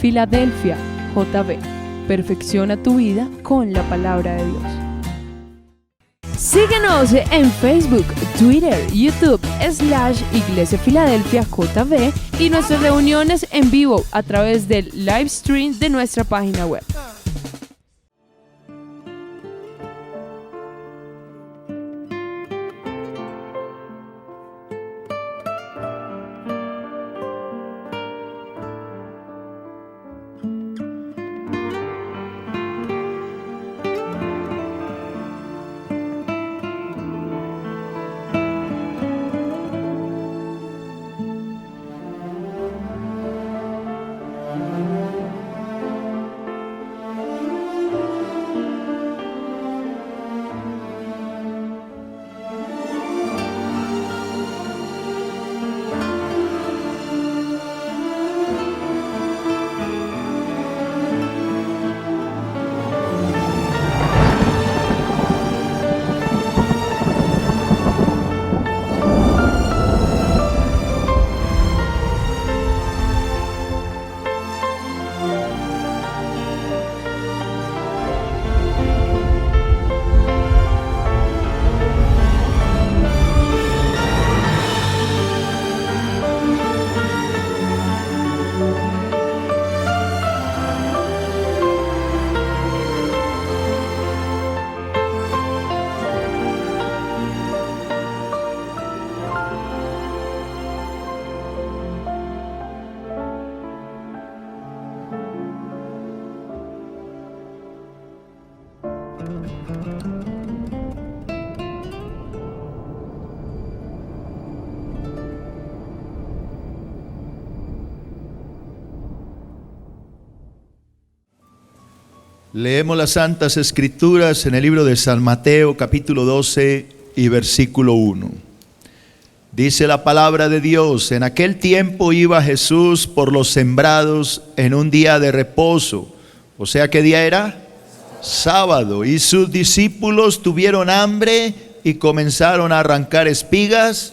Filadelfia, JB. Perfecciona tu vida con la palabra de Dios. Síguenos en Facebook, Twitter, YouTube, /Iglesia Filadelfia JB y nuestras reuniones en vivo a través del live stream de nuestra página web. Leemos las Santas Escrituras en el libro de San Mateo, capítulo 12 y versículo 1. Dice la palabra de Dios: en aquel tiempo iba Jesús por los sembrados en un día de reposo. O sea, ¿qué día era? Sábado. Y sus discípulos tuvieron hambre y comenzaron a arrancar espigas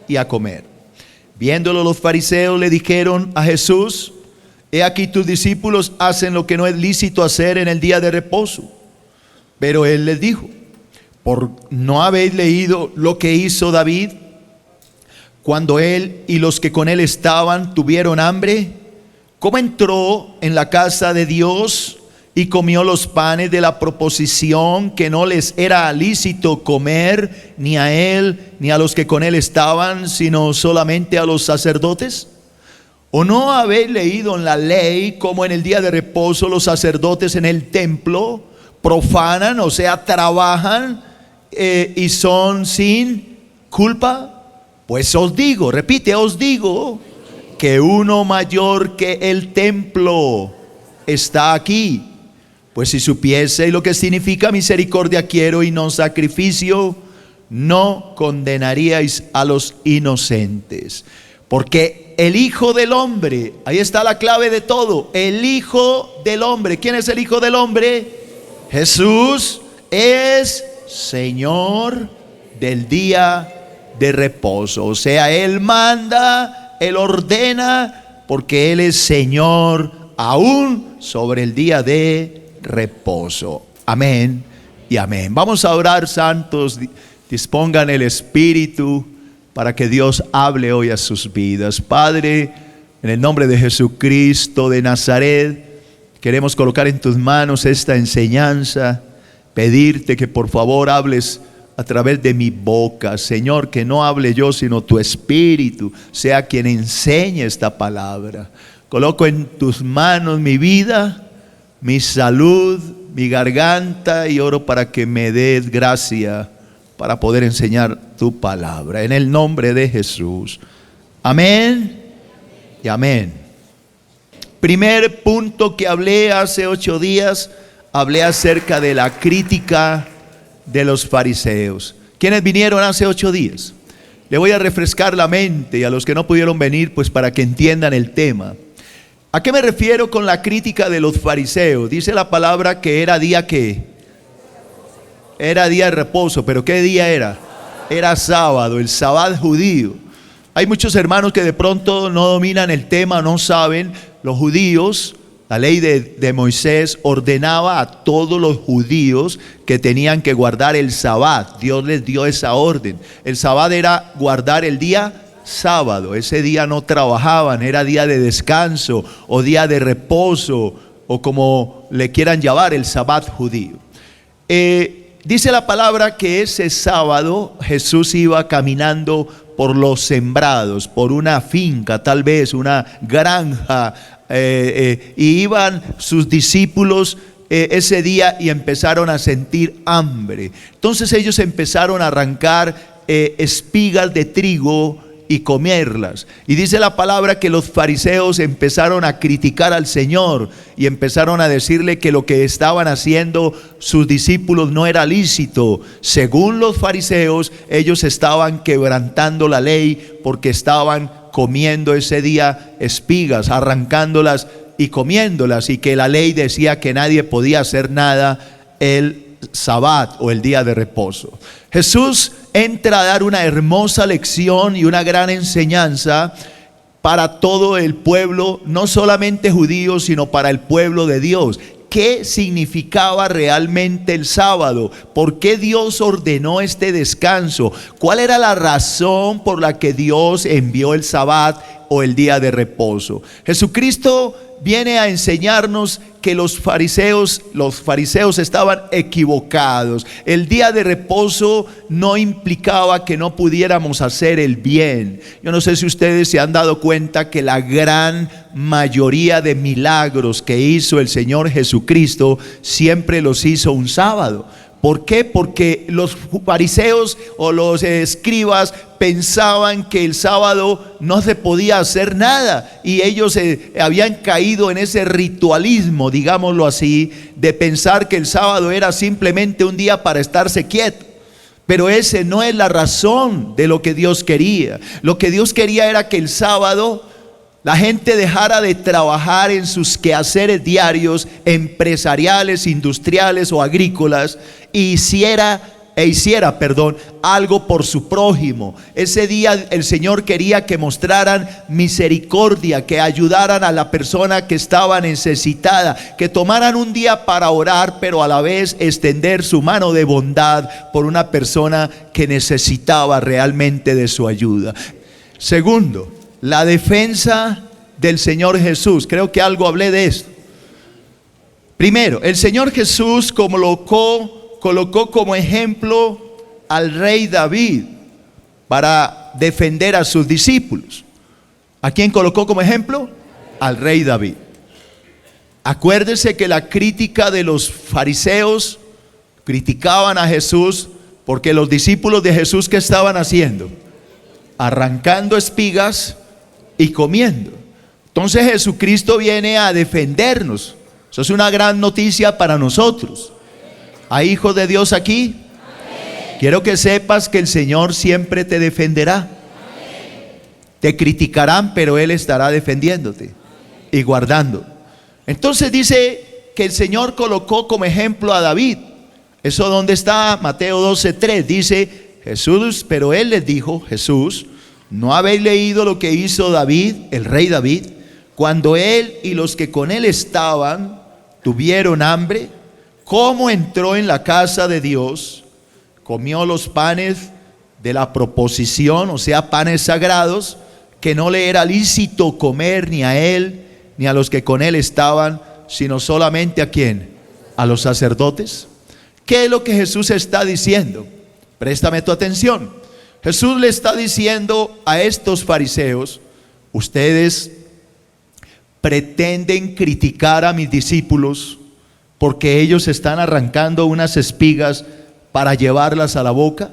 y a comer. Viéndolo los fariseos le dijeron a Jesús: he aquí tus discípulos hacen lo que no es lícito hacer en el día de reposo. Pero él les dijo: ¿no habéis leído lo que hizo David cuando él y los que con él estaban tuvieron hambre? ¿Cómo entró en la casa de Dios y comió los panes de la proposición que no les era lícito comer, ni a él ni a los que con él estaban, sino solamente a los sacerdotes? ¿O no habéis leído en la ley cómo en el día de reposo los sacerdotes en el templo profanan, o sea, trabajan y son sin culpa? Pues os digo, repite, os digo, que uno mayor que el templo está aquí. Pues si supieseis lo que significa misericordia quiero y no sacrificio, no condenaríais a los inocentes. Porque el Hijo del Hombre, ahí está la clave de todo, el Hijo del Hombre. ¿Quién es el Hijo del Hombre? Jesús es Señor del día de reposo. O sea, Él manda, Él ordena, porque Él es Señor aún sobre el día de reposo. Amén y amén. Vamos a orar, santos, dispongan el Espíritu para que Dios hable hoy a sus vidas. Padre, en el nombre de Jesucristo de Nazaret, queremos colocar en tus manos esta enseñanza, pedirte que por favor hables a través de mi boca. Señor, que no hable yo, sino tu Espíritu sea quien enseñe esta palabra. Coloco en tus manos mi vida, mi salud, mi garganta, y oro para que me des gracia para poder enseñar tu palabra, en el nombre de Jesús. Amén y amén. Primer punto que hablé hace 8 días, hablé acerca de la crítica de los fariseos. ¿Quiénes vinieron hace 8 días? Le voy a refrescar la mente, y a los que no pudieron venir, pues para que entiendan el tema. ¿A qué me refiero con la crítica de los fariseos? Dice la palabra que era día que era día de reposo, pero ¿qué día era? Era sábado, el sabbat judío. Hay muchos hermanos que de pronto no dominan el tema, no saben. Los judíos La ley de Moisés ordenaba a todos los judíos que tenían que guardar el Sabbat. Dios les dio esa orden. El Sabbat era guardar el día sábado. Ese día no trabajaban, era día de descanso o día de reposo o como le quieran llamar, el Sabbat judío. Dice la palabra que ese sábado Jesús iba caminando por los sembrados, por una finca, tal vez una granja, y iban sus discípulos ese día y empezaron a sentir hambre. Entonces ellos empezaron a arrancar espigas de trigo y comerlas. Y dice la palabra que los fariseos empezaron a criticar al Señor y empezaron a decirle que lo que estaban haciendo sus discípulos no era lícito. Según los fariseos, ellos estaban quebrantando la ley porque estaban comiendo ese día espigas, arrancándolas y comiéndolas, y que la ley decía que nadie podía hacer nada el Sabbat o el día de reposo. Jesús entra a dar una hermosa lección y una gran enseñanza para todo el pueblo, no solamente judíos, sino para el pueblo de Dios. ¿Qué significaba realmente el sábado? ¿Por qué Dios ordenó este descanso? ¿Cuál era la razón por la que Dios envió el Sabbat o el día de reposo? Jesucristo viene a enseñarnos que los fariseos estaban equivocados. El día de reposo no implicaba que no pudiéramos hacer el bien. Yo no sé si ustedes se han dado cuenta que la gran mayoría de milagros que hizo el Señor Jesucristo siempre los hizo un sábado. ¿Por qué? Porque los fariseos o los escribas pensaban que el sábado no se podía hacer nada, y ellos habían caído en ese ritualismo, digámoslo así, de pensar que el sábado era simplemente un día para estarse quieto. Pero ese no es la razón de lo que Dios quería. Lo que Dios quería era que el sábado la gente dejara de trabajar en sus quehaceres diarios, empresariales, industriales o agrícolas, y hiciera algo por su prójimo. Ese día el Señor quería que mostraran misericordia, que ayudaran a la persona que estaba necesitada, que tomaran un día para orar, pero a la vez extender su mano de bondad por una persona que necesitaba realmente de su ayuda. Segundo, la defensa del Señor Jesús. Creo que algo hablé de esto. Primero, el Señor Jesús colocó como ejemplo al rey David para defender a sus discípulos. ¿A quién colocó como ejemplo? Al rey David. Acuérdese que la crítica de los fariseos, criticaban a Jesús porque los discípulos de Jesús, ¿qué estaban haciendo? Arrancando espigas y comiendo. Entonces Jesucristo viene a defendernos. Eso es una gran noticia para nosotros. ¿Hay hijos de Dios aquí? Amén. Quiero que sepas que el Señor siempre te defenderá. Amén. Te criticarán, pero Él estará defendiéndote y guardando. Entonces dice que el Señor colocó como ejemplo a David. ¿Eso dónde está? Mateo 12:3 dice Jesús, pero Él les dijo, Jesús, ¿no habéis leído lo que hizo David, el rey David, cuando él y los que con él estaban tuvieron hambre? ¿Cómo entró en la casa de Dios? Comió los panes de la proposición, o sea, panes sagrados, que no le era lícito comer ni a él ni a los que con él estaban, sino solamente ¿a quién? A los sacerdotes. ¿Qué es lo que Jesús está diciendo? Préstame tu atención. Jesús le está diciendo a estos fariseos: ustedes pretenden criticar a mis discípulos porque ellos están arrancando unas espigas para llevarlas a la boca.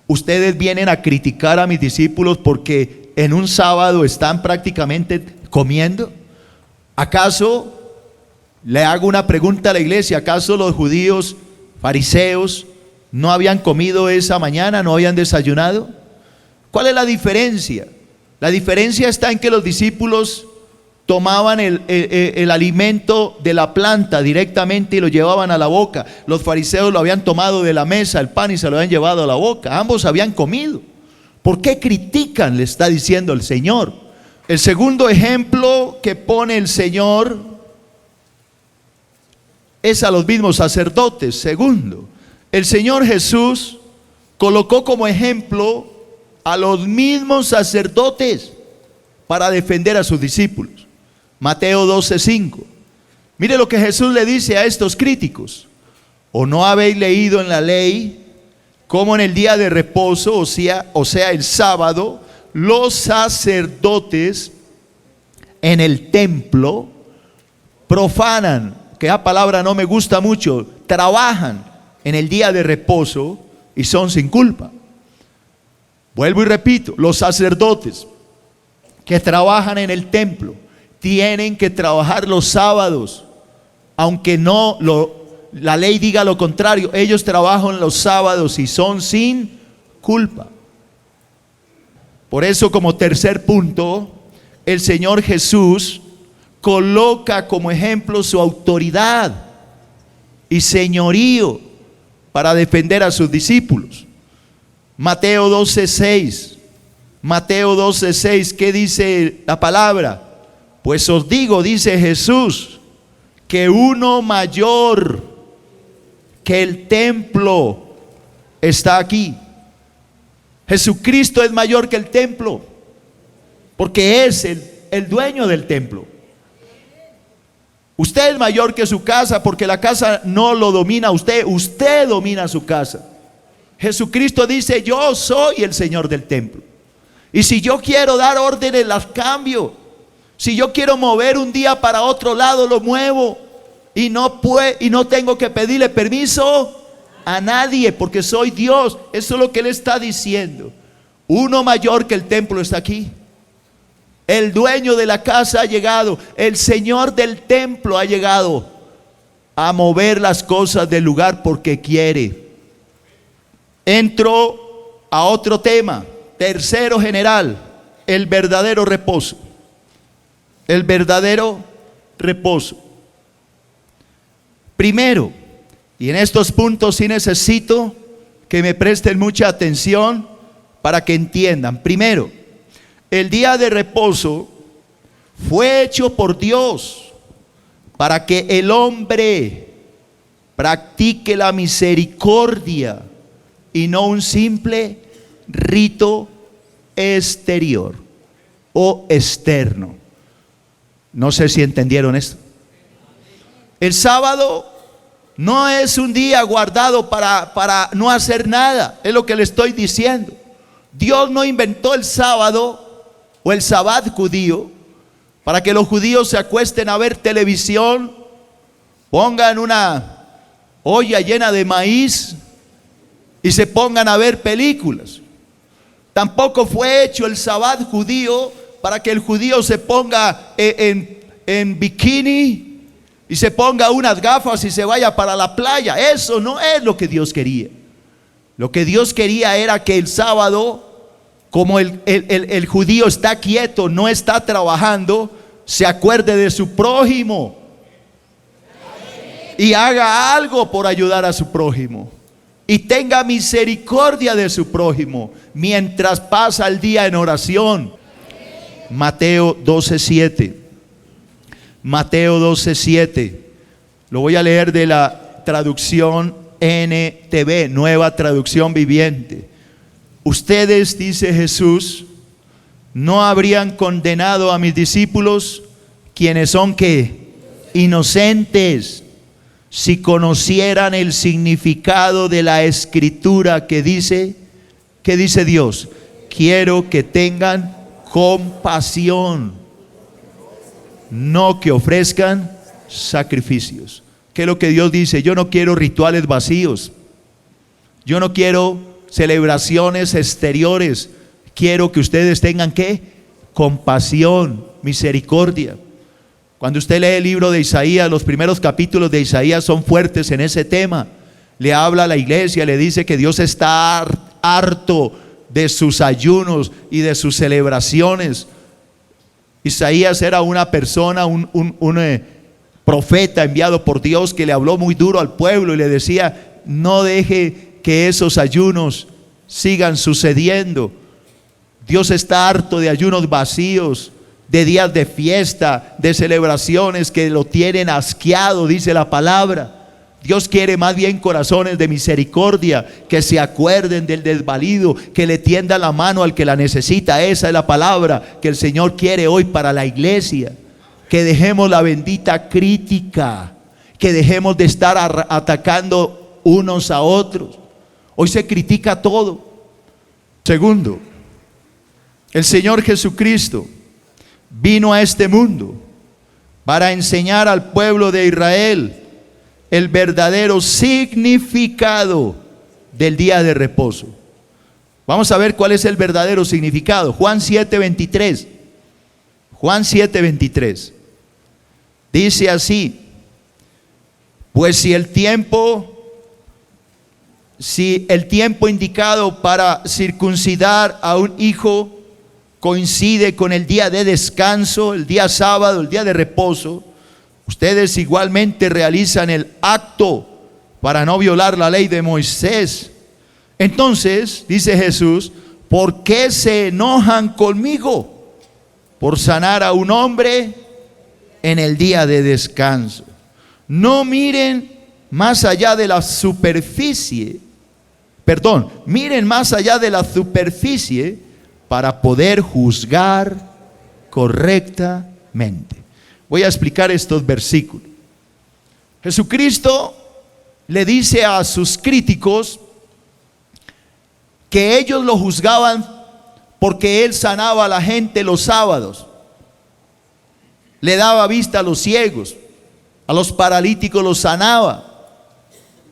Ustedes vienen a criticar a mis discípulos porque en un sábado están prácticamente comiendo. ¿Acaso, le hago una pregunta a la iglesia, acaso los judíos fariseos no habían comido esa mañana, no habían desayunado? ¿Cuál es la diferencia? La diferencia está en que los discípulos tomaban el alimento de la planta directamente y lo llevaban a la boca. Los fariseos lo habían tomado de la mesa, el pan, y se lo habían llevado a la boca. Ambos habían comido. ¿Por qué critican? Le está diciendo el Señor. El segundo ejemplo que pone el Señor es a los mismos sacerdotes. Segundo, el Señor Jesús colocó como ejemplo a los mismos sacerdotes para defender a sus discípulos. Mateo 12:5. Mire lo que Jesús le dice a estos críticos. ¿O no habéis leído en la ley cómo en el día de reposo, o sea el sábado, los sacerdotes en el templo profanan, que esa palabra no me gusta mucho, trabajan en el día de reposo y son sin culpa? Vuelvo y repito, los sacerdotes que trabajan en el templo tienen que trabajar los sábados, aunque la ley diga lo contrario. Ellos trabajan los sábados y son sin culpa. Por eso, como tercer punto, el Señor Jesús coloca como ejemplo su autoridad y señorío para defender a sus discípulos. Mateo 12:6. Mateo 12:6, ¿qué dice la palabra? Pues os digo, dice Jesús, que uno mayor que el templo está aquí. Jesucristo es mayor que el templo, porque es el dueño del templo. Usted es mayor que su casa, porque la casa no lo domina usted, usted domina su casa. Jesucristo dice: yo soy el Señor del templo. Y si yo quiero dar órdenes, las cambio. Si yo quiero mover un día para otro lado, lo muevo. Y no tengo que pedirle permiso a nadie, porque soy Dios. Eso es lo que Él está diciendo. Uno mayor que el templo está aquí. El dueño de la casa ha llegado. El Señor del templo ha llegado a mover las cosas del lugar porque quiere. Entro a otro tema. Tercero general, el verdadero reposo. El verdadero reposo. Primero, y en estos puntos sí necesito que me presten mucha atención para que entiendan. Primero, el día de reposo fue hecho por Dios para que el hombre practique la misericordia y no un simple rito exterior o externo. No sé si entendieron esto. El sábado no es un día guardado para no hacer nada. Es lo que le estoy diciendo. Dios no inventó el sábado o el sabbat judío para que los judíos se acuesten a ver televisión, pongan una olla llena de maíz y se pongan a ver películas. Tampoco fue hecho el sabbat judío para que el judío se ponga en bikini y se ponga unas gafas y se vaya para la playa. Eso no es lo que Dios quería. Lo que Dios quería era que el sábado, como el judío está quieto, no está trabajando, se acuerde de su prójimo y haga algo por ayudar a su prójimo y tenga misericordia de su prójimo mientras pasa el día en oración. Mateo 12:7. Mateo 12:7. Lo voy a leer de la traducción NTV, Nueva Traducción Viviente. Ustedes, dice Jesús, no habrían condenado a mis discípulos, quienes son ¿qué? Inocentes, si conocieran el significado de la escritura que dice, ¿qué dice Dios? Quiero que tengan compasión, no que ofrezcan sacrificios. ¿Qué es lo que Dios dice? Yo no quiero rituales vacíos. Yo no quiero celebraciones exteriores. Quiero que ustedes tengan ¿qué? Compasión, misericordia. Cuando usted lee el libro de Isaías, los primeros capítulos de Isaías son fuertes en ese tema. Le habla a la iglesia, le dice que Dios está harto de sus ayunos y de sus celebraciones. Isaías era una persona, un profeta enviado por Dios que le habló muy duro al pueblo y le decía: no deje que esos ayunos sigan sucediendo. Dios está harto de ayunos vacíos, de días de fiesta, de celebraciones que lo tienen asqueado, dice la palabra. Dios quiere más bien corazones de misericordia, que se acuerden del desvalido, que le tiendan la mano al que la necesita. Esa es la palabra que el Señor quiere hoy para la iglesia. Que dejemos la bendita crítica, que dejemos de estar atacando unos a otros. Hoy se critica todo. Segundo, el Señor Jesucristo vino a este mundo para enseñar al pueblo de Israel el verdadero significado del día de reposo. Vamos a ver cuál es el verdadero significado. Juan 7:23. Juan 7:23. Dice así: pues si el tiempo indicado para circuncidar a un hijo coincide con el día de descanso, el día sábado, el día de reposo, ustedes igualmente realizan el acto para no violar la ley de Moisés. Entonces, dice Jesús, ¿por qué se enojan conmigo? Por sanar a un hombre en el día de descanso. No miren más allá de la superficie. Miren más allá de la superficie para poder juzgar correctamente. Voy a explicar estos versículos. Jesucristo le dice a sus críticos que ellos lo juzgaban porque Él sanaba a la gente los sábados, le daba vista a los ciegos, a los paralíticos los sanaba,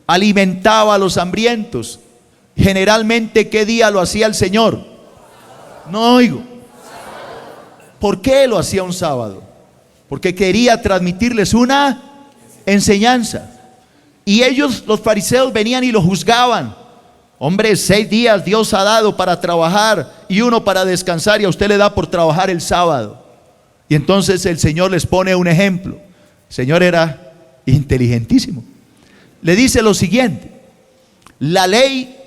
alimentaba a los hambrientos. Generalmente, ¿qué día lo hacía el Señor? No oigo. ¿Por qué lo hacía un sábado? Porque quería transmitirles una enseñanza. Y ellos, los fariseos, venían y lo juzgaban. Hombre, 6 días Dios ha dado para trabajar y 1 para descansar, y a usted le da por trabajar el sábado. Y entonces el Señor les pone un ejemplo. El Señor era inteligentísimo. Le dice lo siguiente: la ley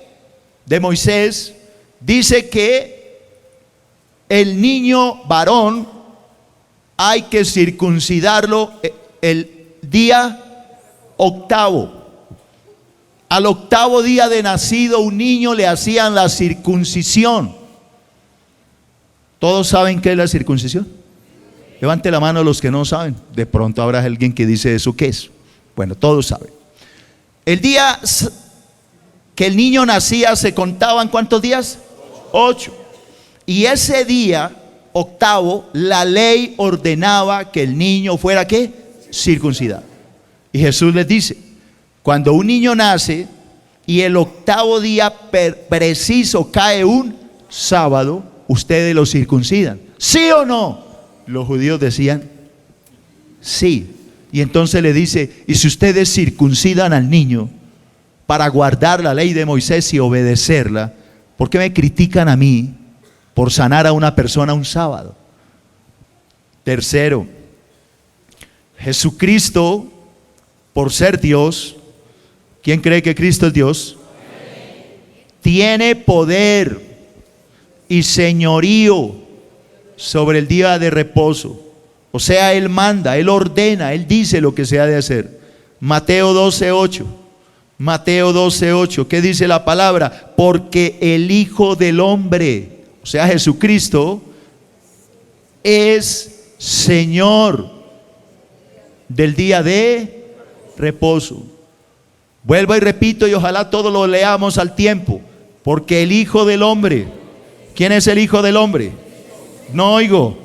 de Moisés dice que el niño varón hay que circuncidarlo el día 8. Al 8º día de nacido un niño le hacían la circuncisión. ¿Todos saben qué es la circuncisión? Levante la mano los que no saben. De pronto habrá alguien que dice eso, ¿qué es? Bueno, todos saben. El día que el niño nacía se contaban ¿cuántos días? 8. Y ese día 8, la ley ordenaba que el niño fuera ¿qué? Circuncidado. Y Jesús les dice: cuando un niño nace y el 8º día preciso cae un sábado, ustedes lo circuncidan. ¿Sí o no? Los judíos decían sí. Y entonces le dice: y si ustedes circuncidan al niño para guardar la ley de Moisés y obedecerla, ¿por qué me critican a mí por sanar a una persona un sábado? Tercero, Jesucristo, por ser Dios, ¿quién cree que Cristo es Dios? Tiene poder y señorío sobre el día de reposo. O sea, Él manda, Él ordena, Él dice lo que se ha de hacer. Mateo 12:8. Mateo 12:8. ¿Qué dice la palabra? Porque el Hijo del Hombre, o sea, Jesucristo, es Señor del día de reposo. Vuelvo y repito, y ojalá todos lo leamos al tiempo. Porque el Hijo del Hombre, ¿quién es el Hijo del Hombre? No oigo.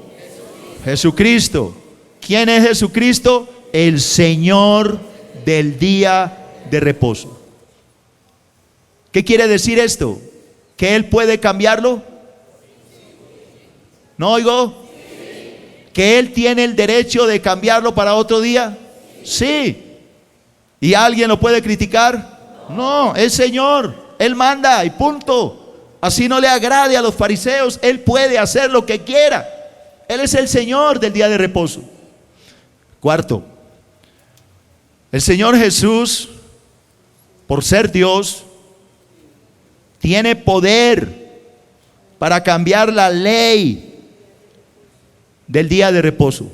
Jesucristo. ¿Quién es Jesucristo? El Señor del día de reposo. ¿Qué quiere decir esto? ¿Que Él puede cambiarlo? ¿No oigo? ¿Que Él tiene el derecho de cambiarlo para otro día? Sí. ¿Y alguien lo puede criticar? No, es Señor, Él manda y punto. Así no le agrade a los fariseos, Él puede hacer lo que quiera. Él es el Señor del día de reposo. Cuarto, el Señor Jesús, por ser Dios, tiene poder para cambiar la ley del día de reposo.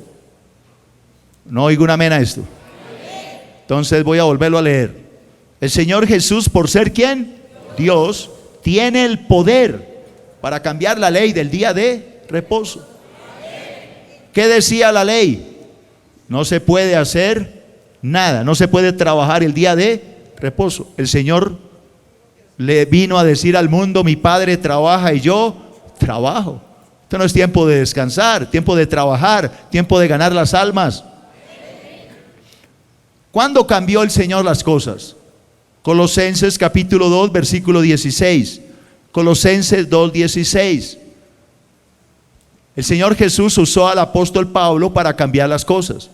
No oigo un amén a esto. Entonces voy a volverlo a leer. El Señor Jesús, por ser ¿quién? Dios, tiene el poder para cambiar la ley del día de reposo. ¿Qué decía la ley? No se puede hacer nada, no se puede trabajar el día de reposo. El Señor le vino a decir al mundo: mi Padre trabaja y yo trabajo. Esto no es tiempo de descansar, tiempo de trabajar, tiempo de ganar las almas. ¿Cuándo cambió el Señor las cosas? Colosenses capítulo 2 versículo 16. Colosenses 2:16. El Señor Jesús usó al apóstol Pablo para cambiar las cosas,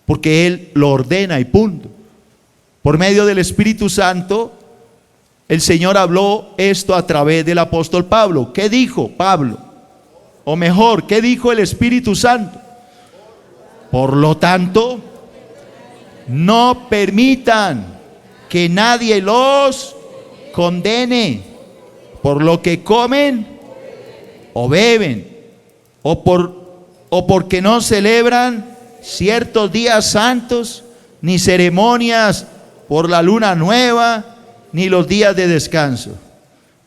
porque Él lo ordena y punto. Por medio del Espíritu Santo, el Señor habló esto a través del apóstol Pablo. ¿Qué dijo Pablo? O mejor, ¿qué dijo el Espíritu Santo? Por lo tanto, no permitan que nadie los condene por lo que comen o beben, o porque no celebran ciertos días santos, ni ceremonias por la luna nueva, ni los días de descanso.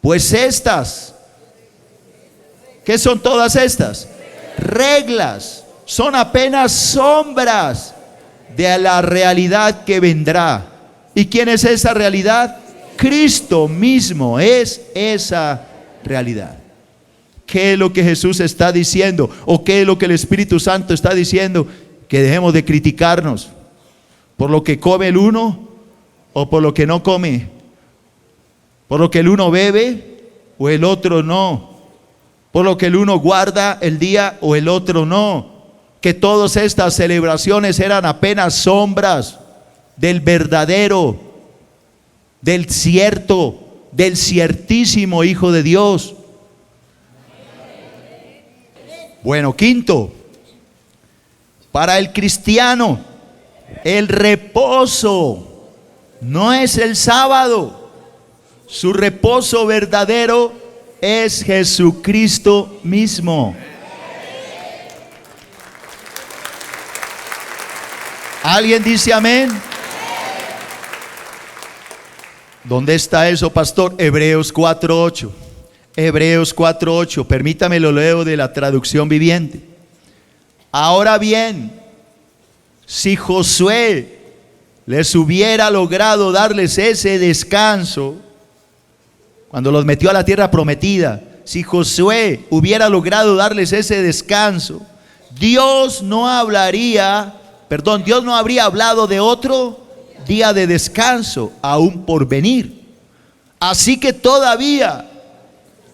Pues estas, ¿qué son todas estas? Reglas, son apenas sombras de la realidad que vendrá. ¿Y quién es esa realidad? Cristo mismo es esa realidad. ¿Qué es lo que Jesús está diciendo? ¿O qué es lo que el Espíritu Santo está diciendo? Que dejemos de criticarnos por lo que come el uno o por lo que no come, por lo que el uno bebe o el otro no, por lo que el uno guarda el día o el otro no. Que todas estas celebraciones eran apenas sombras del verdadero, del cierto, del ciertísimo Hijo de Dios. Bueno, quinto, para el cristiano, el reposo no es el sábado. Su reposo verdadero es Jesucristo mismo. ¿Alguien dice amén? ¿Dónde está eso, pastor? Hebreos 4:8. Hebreos 4:8. Permítame, lo leo de la traducción viviente. Ahora bien, si Josué les hubiera logrado darles ese descanso, cuando los metió a la tierra prometida, si Josué hubiera logrado darles ese descanso, Dios no habría hablado de otro día de descanso aún por venir. Así que todavía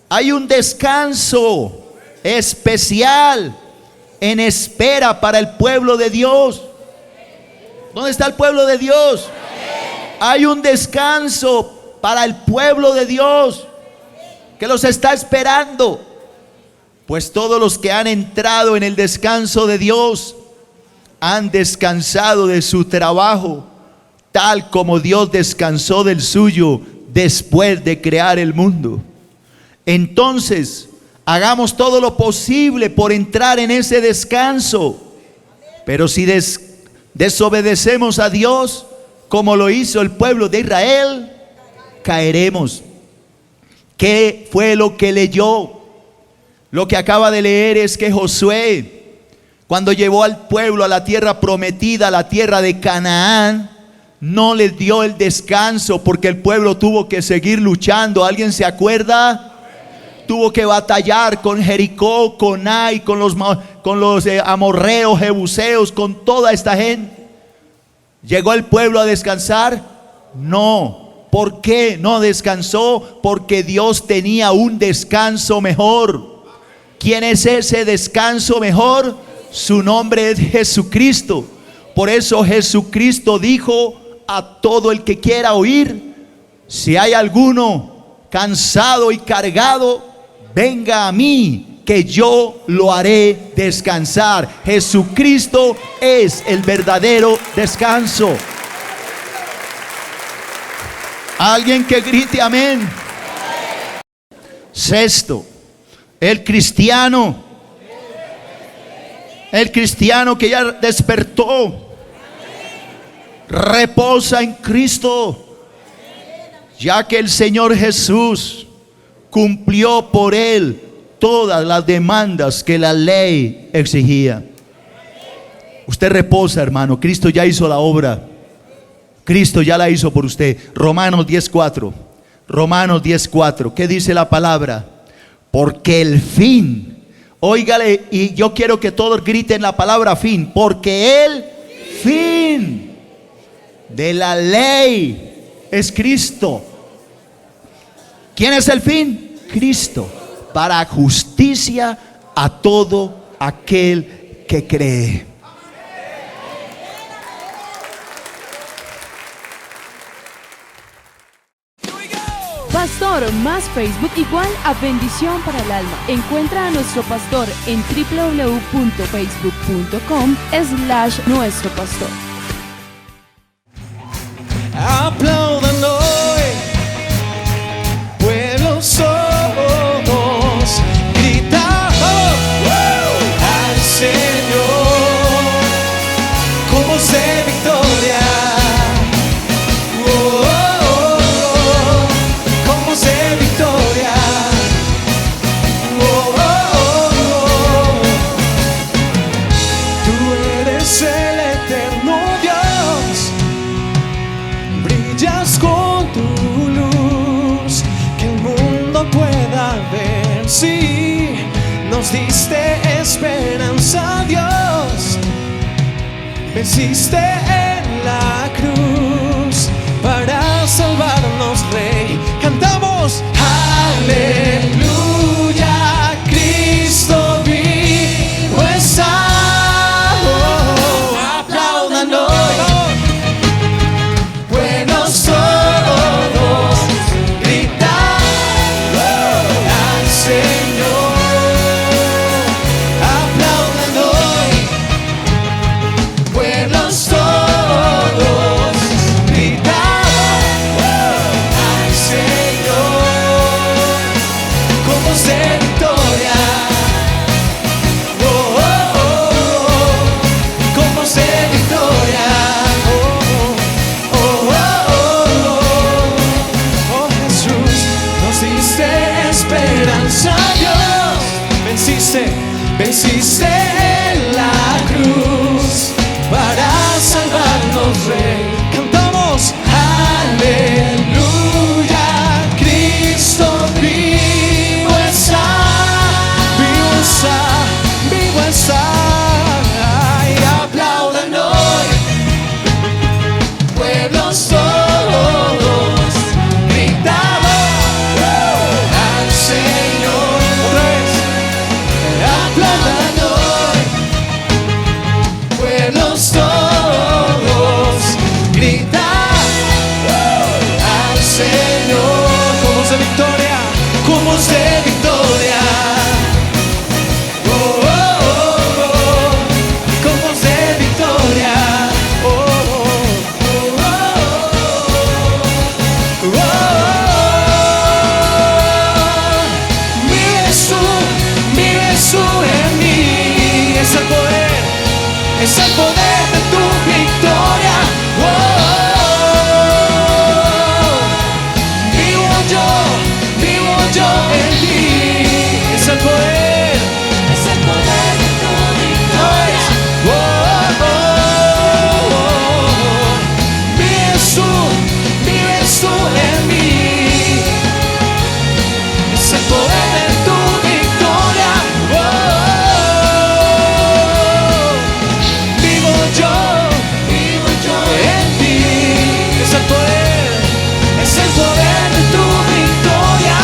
hay un descanso especial en espera para el pueblo de Dios. ¿Dónde está el pueblo de Dios? Hay un descanso para el pueblo de Dios que los está esperando. Pues todos los que han entrado en el descanso de Dios han descansado de su trabajo, tal como Dios descansó del suyo después de crear el mundo. Entonces, hagamos todo lo posible por entrar en ese descanso. Pero si desobedecemos a Dios, como lo hizo el pueblo de Israel, caeremos. ¿Qué fue lo que leyó? Lo que acaba de leer es que Josué, cuando llevó al pueblo a la tierra prometida, a la tierra de Canaán, no les dio el descanso porque el pueblo tuvo que seguir luchando. ¿Alguien se acuerda? Tuvo que batallar con Jericó, con Ai, con los amorreos, jebuseos, con toda esta gente. ¿Llegó el pueblo a descansar? No. ¿Por qué no descansó? Porque Dios tenía un descanso mejor. ¿Quién es ese descanso mejor? Su nombre es Jesucristo. Por eso Jesucristo dijo a todo el que quiera oír: si hay alguno cansado y cargado, venga a mí, que yo lo haré descansar. Jesucristo es el verdadero descanso. Alguien que grite amén. Sexto, el cristiano El cristiano que ya despertó reposa en Cristo, ya que el Señor Jesús cumplió por él todas las demandas que la ley exigía. Usted reposa, hermano. Cristo ya hizo la obra. Cristo ya la hizo por usted. Romanos 10:4. Romanos 10:4. ¿Qué dice la palabra? Porque el fin, óigale, y yo quiero que todos griten la palabra fin, porque el fin de la ley es Cristo. ¿Quién es el fin? Cristo, para justicia a todo aquel que cree. Pastor más Facebook igual a bendición para el alma. Encuentra a nuestro pastor en www.facebook.com/nuestro pastor. Aplaudan hoy, pueblos todos, gritamos al Señor con voz de victoria. Con voz de victoria. Tú eres el eterno Dios. Brillas con tu luz, que el mundo pueda ver. Sí, nos diste esperanza, Dios. Venciste en la cruz para salvarnos, Rey. Cantamos, aleluya, Cristo vivo está. Aplaudan hoy. Venciste en la cruz para salvarnos, Rey. Cantamos, aleluya, Cristo vivo está, vivo está, vivo está. Y aplaudan hoy, pueblos todos, gritamos al Señor. Otra vez. Aplaudan hoy, pueblos todos, gritar al Señor con voz de victoria, con voz de victoria. Con voz de victoria. Es el poder de tu victoria. Vivo yo en ti. Es el poder de tu victoria. Vives tú en mí. Es el poder de tu victoria. Vivo yo en ti. Es el poder de tu victoria.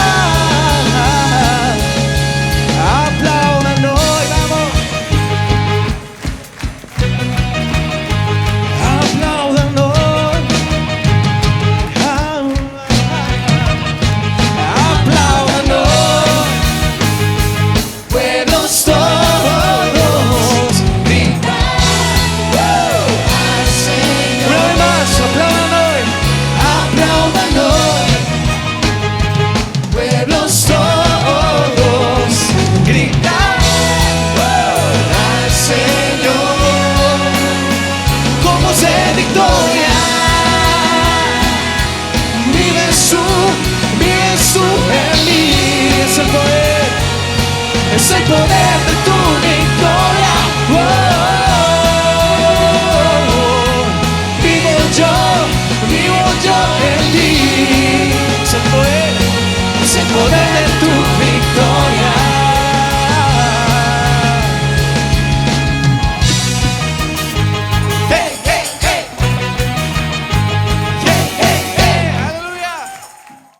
el poder